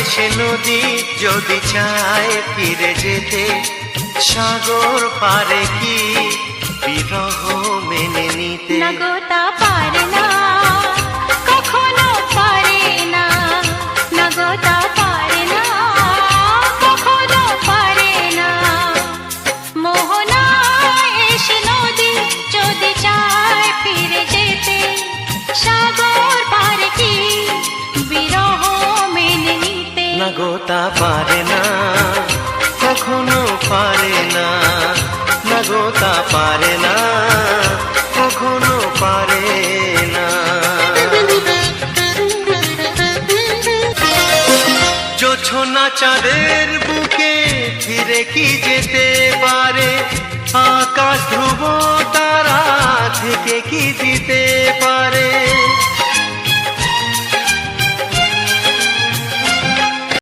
এসে নদী যদি চায় ফিরে যেতে, সাগর পারে কি বিরহ মেনে নিতে? না গো তা পারে না, কখনো পারে না। না গো তা পারে না, কখনো পারে না। মোহনা এসে নদী যদি চায় ফিরে যেতে, সাগর পারে কি বিরহ মেনে নিতে? না গো তা পারে না, কখনো পারে না। না গো তা পারে না, কখনো পারে না। জোছনা চাঁদের বুকে ফিরে কি যেতে পারে? আকাশ ধ্রুব তারা থেকে কি দিতে পারে?